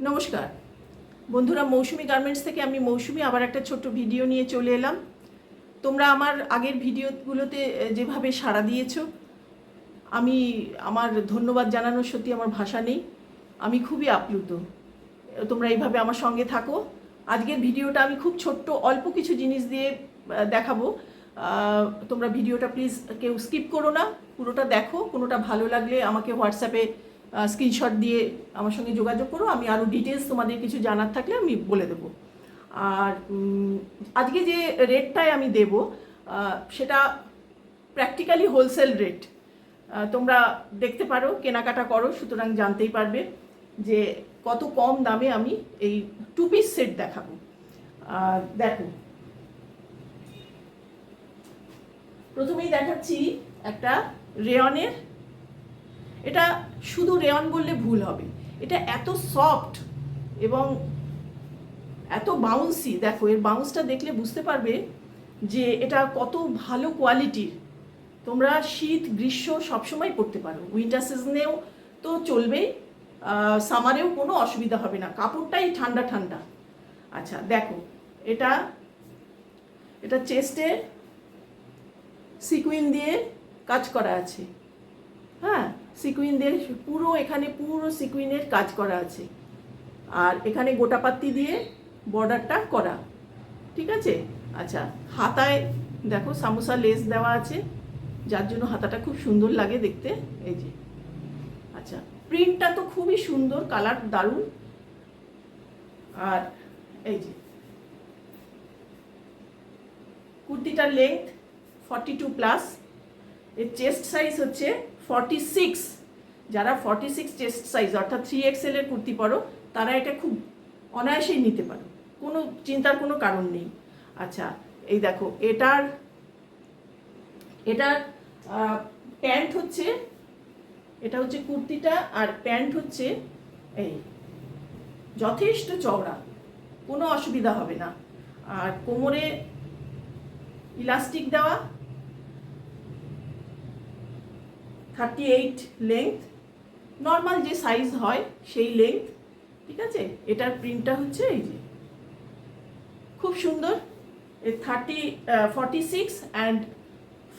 নমস্কার বন্ধুরা, মৌসুমি গার্মেন্টস থেকে আমি মৌসুমি আবার একটা ছোট্ট ভিডিও নিয়ে চলে এলাম। তোমরা আমার আগের ভিডিওগুলোতে যেভাবে সাড়া দিয়েছো, আমার ধন্যবাদ জানানোর সত্যি আমার ভাষা নেই। আমি খুবই আপ্লুত। তোমরা এইভাবে আমার সঙ্গে থাকো। আজকের ভিডিওটা আমি খুব ছোট্ট অল্প কিছু জিনিস দিয়ে দেখাবো। তোমরা ভিডিওটা প্লিজ কেউ স্কিপ করো না, পুরোটা দেখো। কোনোটা ভালো লাগলে আমাকে হোয়াটসঅ্যাপে স্ক্রিনশট দিয়ে আমার সঙ্গে যোগাযোগ করো। আমি আরও ডিটেলস তোমাদের কিছু জানার থাকলে আমি বলে দেবো। আর আজকে যে রেটটায় আমি দেব সেটা প্র্যাকটিক্যালি হোলসেল রেট। তোমরা দেখতে পারো, কেনাকাটা করো, সুতরাং জানতেই পারবে যে কত কম দামে আমি এই 2 পিস সেট দেখাবো। দেখো, প্রথমেই দেখাচ্ছি একটা রেয়নের। এটা শুধু রেয়ন বললে ভুল হবে, এটা এত সফট এবং এত বাউন্সি। দেখো, এর বাউন্সটা দেখলে বুঝতে পারবে যে এটা কত ভালো কোয়ালিটির। তোমরা শীত গ্রীষ্ম সবসময় পরতে পারো, উইন্টার সিজনেও তো চলবেই, সামারেও কোনো অসুবিধা হবে না, কাপড়টাই ঠান্ডা ঠান্ডা। আচ্ছা দেখো, এটা এটা চেস্টে সিকুইন দিয়ে কাজ করা আছে। হ্যাঁ, সিকুইন দিয়ে পুরো, এখানে পুরো সিকুইনের কাজ করা আছে। আর এখানে গোটাপাত্তি দিয়ে বর্ডারটা করা, ঠিক আছে। আচ্ছা, হাতায় দেখো সামোসা লেস দেওয়া আছে, যার জন্য হাতাটা খুব সুন্দর লাগে দেখতে। এই যে, আচ্ছা, প্রিন্টটা তো খুবই সুন্দর, কালার দারুণ। আর এই যে কুর্তিটার লেন্থ 42+, এর চেস্ট সাইজ হচ্ছে 46। যারা 46 চেস্ট সাইজ অর্থাৎ 3XL এর কুর্তি পরো, তারা এটা খুব অনায়াসেই নিতে পারো, কোনো চিন্তার কোনো কারণ নেই। আচ্ছা, এই দেখো, এটার প্যান্ট হচ্ছে, এটা হচ্ছে কুর্তিটা, আর প্যান্ট হচ্ছে এই যথেষ্ট চওড়া, কোনো অসুবিধা হবে না। আর কোমরে ইলাস্টিক দেওয়া, 38 লেন্থ, নর্মাল যে সাইজ হয় সেই লেন্থ, ঠিক আছে। এটার প্রিন্টটা হচ্ছে এই যে খুব সুন্দর। 46 অ্যান্ড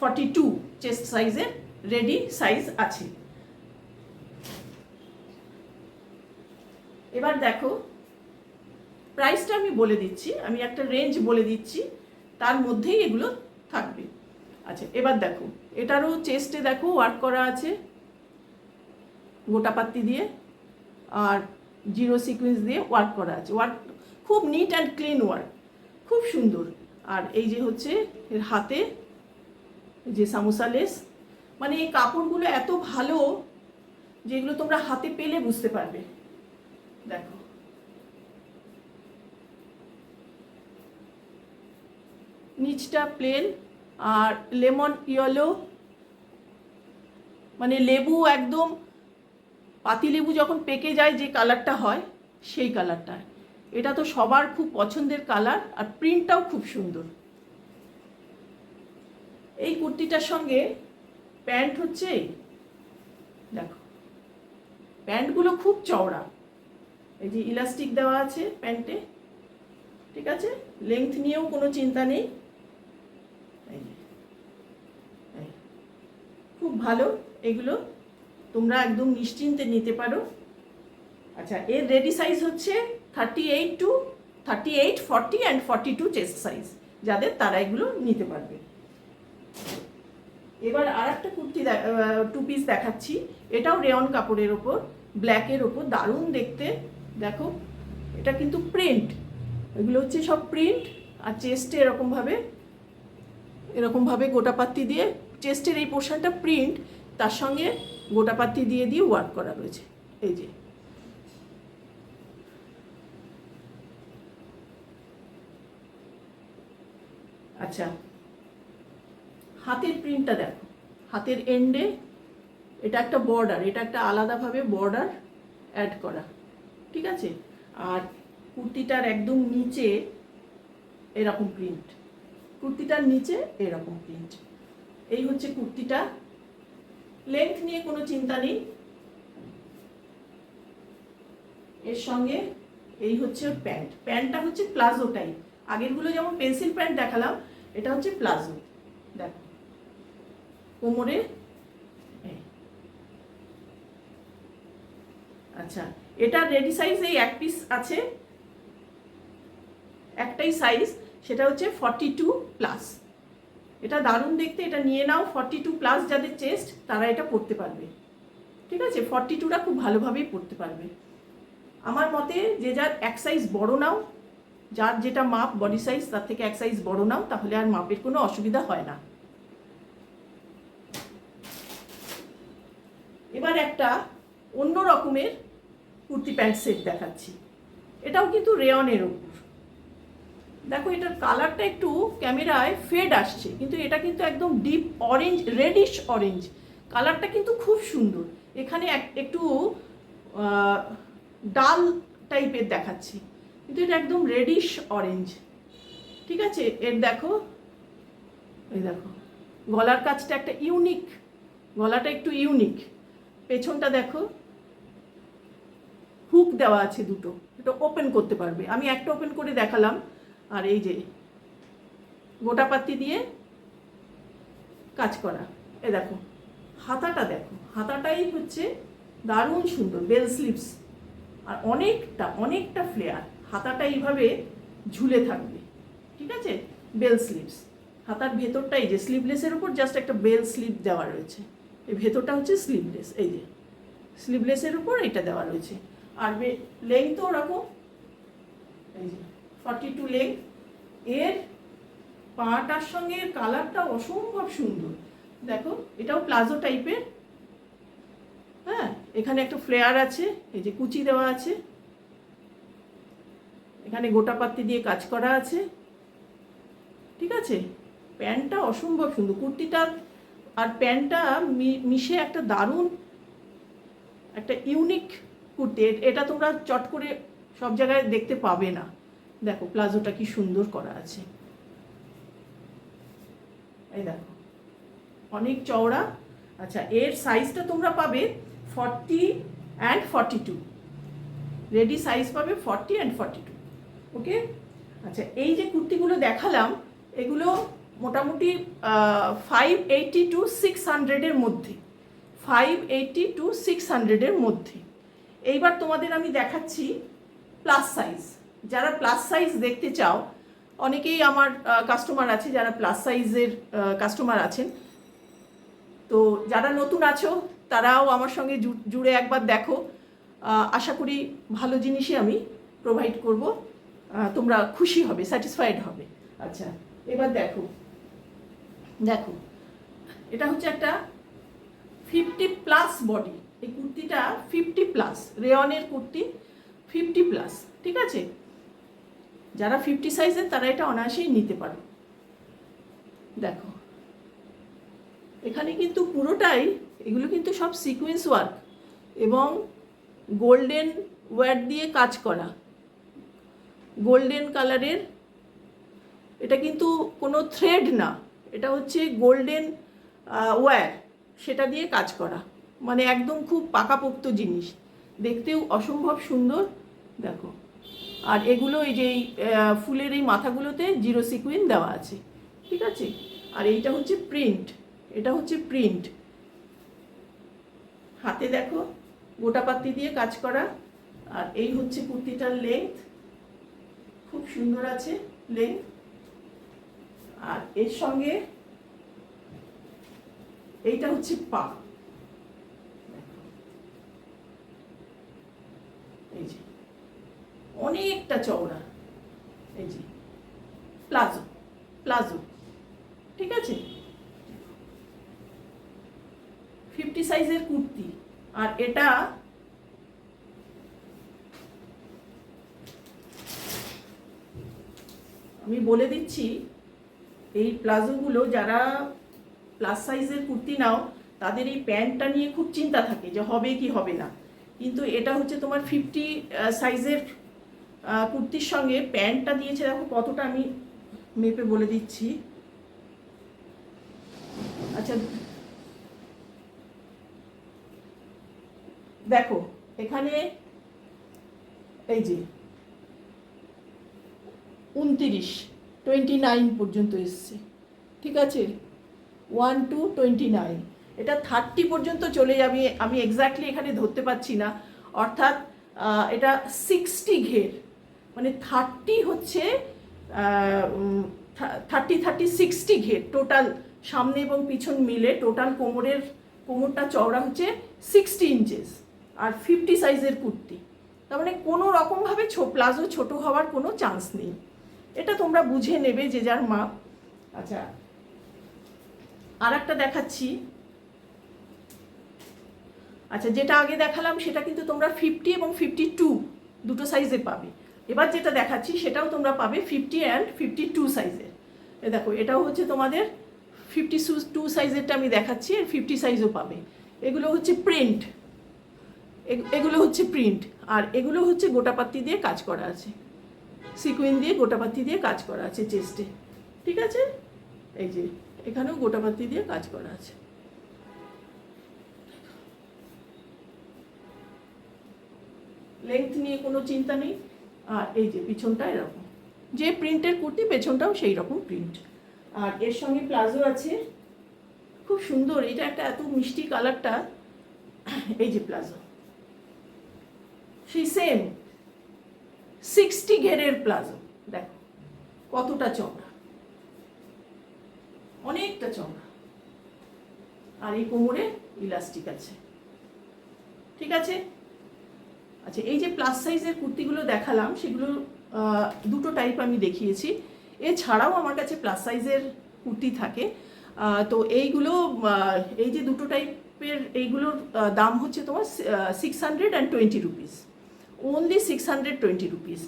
42 চেস্ট সাইজের রেডি সাইজ আছে। এবার দেখো, প্রাইসটা আমি বলে দিচ্ছি, আমি একটা রেঞ্জ বলে দিচ্ছি, তার মধ্যেই এগুলো থাকবে। আচ্ছা, এবার দেখো, এটারও চেস্টে দেখো ওয়ার্ক করা আছে গোটাপাত্তি দিয়ে, আর জিরো সিকুয়েন্স দিয়ে ওয়ার্ক করা আছে। ওয়ার্ক খুব নিট অ্যান্ড ক্লিন ওয়ার্ক, খুব সুন্দর। আর এই যে হচ্ছে এর হাতে যে সামোসা লেস, মানে এই কাপড়গুলো এত ভালো যেগুলো তোমরা হাতে পেলে বুঝতে পারবে। দেখো, নিচটা প্লেন আর লেমন ইয়েলো, মানে লেবু, একদম পাতিলেবু যখন পেকে যায় যে কালারটা হয় সেই কালারটা। এটা তো সবার খুব পছন্দের কালার, আর প্রিন্টটাও খুব সুন্দর। এই কুর্তিটার সঙ্গে প্যান্ট হচ্ছে, দেখো প্যান্টগুলো খুব চওড়া, এই যে ইলাস্টিক দেওয়া আছে প্যান্টে, ঠিক আছে। লেংথ নিয়েও কোনো চিন্তা নেই, খুব ভালো। এগুলো তোমরা একদম নিশ্চিন্তে নিতে পারো। আচ্ছা, এর রেডি সাইজ হচ্ছে 38, 40 অ্যান্ড 42 চেস্ট সাইজ, যাদের তারা এগুলো নিতে পারবে। এবার আর একটা কুর্তি 2 পিস দেখাচ্ছি, এটাও রেয়ন কাপড়ের ওপর, ব্ল্যাকের ওপর, দারুণ দেখতে। দেখো, এটা কিন্তু প্রিন্ট, এগুলো হচ্ছে সব প্রিন্ট। আর চেস্টে এরকমভাবে গোটাপাত্তি দিয়ে, চেস্টের এই পোর্শনটা প্রিন্ট, তার সঙ্গে গোটাপাত্তি দিয়ে দিয়ে ওয়ার্ক করা রয়েছে। এই যে, আচ্ছা, হাতের প্রিন্টটা দেখো, হাতের এন্ডে এটা একটা বর্ডার, এটা একটা আলাদাভাবে বর্ডার অ্যাড করা, ঠিক আছে। আর কুর্তিটার একদম নিচে এরকম প্রিন্ট, কুর্তিটার নিচে এরকম প্রিন্ট। এই হচ্ছে কুর্তিটা, লেন্থ নিয়ে কোনো চিন্তা নেই। এর সঙ্গে এই হচ্ছে প্যান্ট। প্যান্টটা হচ্ছে প্লাজো টাইপ, আগেরগুলো যেমন পেন্সিল প্যান্ট দেখালাম, এটা হচ্ছে প্লাজো। দেখো কোমরে, আচ্ছা এটা রেডি সাইজ এই এক পিস আছে, একটাই সাইজ, সেটা হচ্ছে 42+। এটা দারুণ দেখতে, এটা নিয়ে নাও। 42+ যাদের চেস্ট তারা এটা পরতে পারবে, ঠিক আছে? 42টা খুব ভালোভাবেই পরতে পারবে। আমার মতে যে যার এক সাইজ বড় নাও, যার যেটা মাপ বডি সাইজ তার থেকে এক সাইজ বড় নাও, তাহলে আর মাপের কোনো অসুবিধা হয় না। এবার একটা অন্য রকমের কুর্তি প্যান্ট সেট দেখাচ্ছি। এটাও কিন্তু রেয়নের ওপর। দেখো এটার কালারটা একটু ক্যামেরায় ফেড আসছে, কিন্তু এটা কিন্তু একদম ডিপ অরেঞ্জ, রেডিশ অরেঞ্জ কালারটা, কিন্তু খুব সুন্দর। এখানে একটু ডাল টাইপের দেখাচ্ছি, কিন্তু এটা একদম রেডিশ অরেঞ্জ, ঠিক আছে? এর দেখো, এই দেখো গলার কাজটা একটা ইউনিক, গলাটা একটু ইউনিক। পেছনটা দেখো হুক দেওয়া আছে দুটো, এটা ওপেন করতে পারবে। আমি একটা ওপেন করে দেখালাম। আর এই যে গোটাপাতি দিয়ে কাজ করা, এ দেখো হাতাটা, দেখো হাতাটাই হচ্ছে দারুণ সুন্দর, বেল স্লিভস, আর অনেকটা ফ্লেয়ার। হাতাটা এইভাবে ঝুলে থাকবে, ঠিক আছে? বেল স্লিভস, হাতার ভেতরটা এই যে স্লিভলেসের উপর জাস্ট একটা বেল স্লিভ দেওয়া রয়েছে, এই ভেতরটা হচ্ছে স্লিভলেস, এই যে স্লিভলেসের উপর এটা দেওয়া রয়েছে। আর লেংথ ওরকম, এই যে 42 লেংথ। এর পাটার সঙ্গে কালারটা অসম্ভব সুন্দর। দেখো এটাও প্লাজো টাইপের, হ্যাঁ এখানে একটা ফ্লেয়ার আছে, এই যে কুচি দেওয়া আছে, এখানে গোটাপাতি দিয়ে কাজ করা আছে, ঠিক আছে? প্যান্টটা অসম্ভব সুন্দর, কুর্তিটা আর প্যান্টটা মিশে একটা দারুণ, একটা ইউনিক কুর্তি। এটা তোমরা চট করে সব জায়গায় দেখতে পাবে না। দেখো প্লাজোটা কি সুন্দর করা আছে, এই দেখো অনেক চওড়া। আচ্ছা এর সাইজটা তোমরা পাবে 40 and 42, রেডি সাইজ পাবে 40 and 42, ওকে? আচ্ছা এই যে কুর্তিগুলো দেখালাম, এগুলো মোটামুটি 580 to 600 মধ্যে, 580 to 600 মধ্যে। এইবার তোমাদের আমি দেখাচ্ছি প্লাস সাইজ। যারা প্লাস সাইজ দেখতে চাও, অনেকেই আমার কাস্টমার আছে যারা প্লাস সাইজের কাস্টমার আছেন, তো যারা নতুন আছো তারাও আমার সঙ্গে জুড়ে একবার দেখো। আশা করি ভালো জিনিসই আমি প্রোভাইড করব, তোমরা খুশি হবে, স্যাটিসফাইড হবে। আচ্ছা এবার দেখো, দেখো এটা হচ্ছে একটা 50+ বডি, এই কুর্তিটা 50+, রেয়নের কুর্তি 50+, ঠিক আছে? যারা 50 সাইজের তারা এটা অনায়াসেই নিতে পারো। দেখো এখানে কিন্তু পুরোটাই, এগুলো কিন্তু সব সিকোয়েন্স ওয়ার্ক এবং গোল্ডেন ওয়্যার দিয়ে কাজ করা, গোল্ডেন কালারের। এটা কিন্তু কোনো থ্রেড না, এটা হচ্ছে গোল্ডেন ওয়্যার, সেটা দিয়ে কাজ করা, মানে একদম খুব পাকাপোক্ত জিনিস, দেখতেও অসম্ভব সুন্দর। দেখো আর এগুলো এই যে ফুলের এই মাথাগুলোতে জিরো সিকুইন দেওয়া আছে, ঠিক আছে? আর এইটা হচ্ছে প্রিন্ট, এটা হচ্ছে প্রিন্ট। হাতে দেখো গোটাপাতি দিয়ে কাজ করা। আর এই হচ্ছে কুর্তিটার লেংথ, খুব সুন্দর আছে লেংথ। আর এর সঙ্গে এইটা হচ্ছে পা, এই যে অনেকটা চওড়া, এই যে প্লাজো, প্লাজো, ঠিক আছে? 50 সাইজের কুর্তি। আর এটা আমি বলে দিচ্ছি, এই প্লাজোগুলো যারা প্লাস সাইজের কুর্তি নাও তাদের এই প্যান্টটা নিয়ে খুব চিন্তা থাকে যে হবে কি হবে না, কিন্তু এটা হচ্ছে তোমার 50 সাইজের কুর্তির সঙ্গে প্যান্টটা দিয়েছে। দেখো কতটা, আমি মেপে বলে দিচ্ছি। আচ্ছা দেখো এখানে এই যে 29 পর্যন্ত এসছে, ঠিক আছে, 1 to 29, এটা 30 পর্যন্ত চলে যাবে, আমি এক্স্যাক্টলি এখানে ধরতে পারছি না, অর্থাৎ এটা 60 ঘের, মানে 30 হচ্ছে 60 ঘের টোটাল, সামনে এবং পিছন মিলে টোটাল কোমরটা চওড়া হচ্ছে 60 ইঞ্চেস, আর 50 সাইজের কুর্তি। তার মানে কোনো রকমভাবে প্লাজো ছোট হওয়ার কোনো চান্স নেই, এটা তোমরা বুঝে নেবে যে যার মাপ। আচ্ছা, আর একটা দেখাচ্ছি। আচ্ছা, যেটা আগে দেখালাম সেটা কিন্তু তোমরা 50 এবং 52 দুটো সাইজে পাবে। এবার যেটা দেখাচ্ছি সেটাও তোমরা পাবে 50 অ্যান্ড 52 সাইজের। দেখো, এটাও হচ্ছে তোমাদের 52 সাইজেরটা আমি দেখাচ্ছি, আর 50 সাইজও পাবে। এগুলো হচ্ছে প্রিন্ট, এগুলো হচ্ছে প্রিন্ট, আর এগুলো হচ্ছে গোটাপাত্তি দিয়ে কাজ করা আছে, সিকুইন দিয়ে গোটাপাত্তি দিয়ে কাজ করা আছে চেস্টে, ঠিক আছে। এই যে এখানেও গোটাপাত্তি দিয়ে কাজ করা আছে। লেংথ নিয়ে কোনো চিন্তা নেই। আর এই যে পিছনটা এরকম, যে প্রিন্টের কুর্তি পেছনটাও সেই রকম প্রিন্ট। আর এর সঙ্গে প্লাজো আছে, খুব সুন্দর, এটা একটা এত মিষ্টি কালারটা। এই যে প্লাজো, সেই সেম 60 ঘেরের প্লাজো, দেখো কতটা চওড়া, অনেকটা চওড়া, আর এই কোমরে ইলাস্টিক আছে, ঠিক আছে। আচ্ছা, এই যে প্লাস সাইজের কুর্তিগুলো দেখালাম সেগুলো দুটো টাইপ আমি দেখিয়েছি, এছাড়াও আমার কাছে প্লাস সাইজের কুর্তি থাকে। তো এইগুলো, এই যে দুটো টাইপের, এইগুলোর দাম হচ্ছে তোমার 620 রুপিস, ওনলি 620 রুপিস।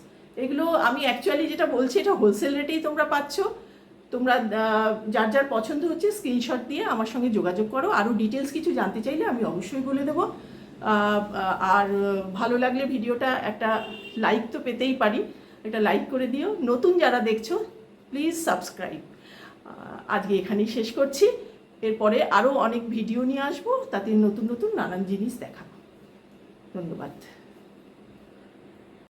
এগুলো আমি অ্যাকচুয়ালি যেটা বলছি এটা হোলসেল রেটেই তোমরা পাচ্ছ। তোমরা যার যার পছন্দ হচ্ছে স্ক্রিনশট দিয়ে আমার সঙ্গে যোগাযোগ করো। আরও ডিটেলস কিছু জানতে চাইলে আমি অবশ্যই বলে দেবো। আর ভালো লাগলে ভিডিওটা একটা লাইক তো পেতেই পারি, একটা লাইক করে দিও। নতুন যারা দেখছো প্লিজ সাবস্ক্রাইব। আজকে এখানেই শেষ করছি, এরপরে আরও অনেক ভিডিও নিয়ে আসবো, তাতে নতুন নতুন নানান জিনিস দেখাবো। ধন্যবাদ।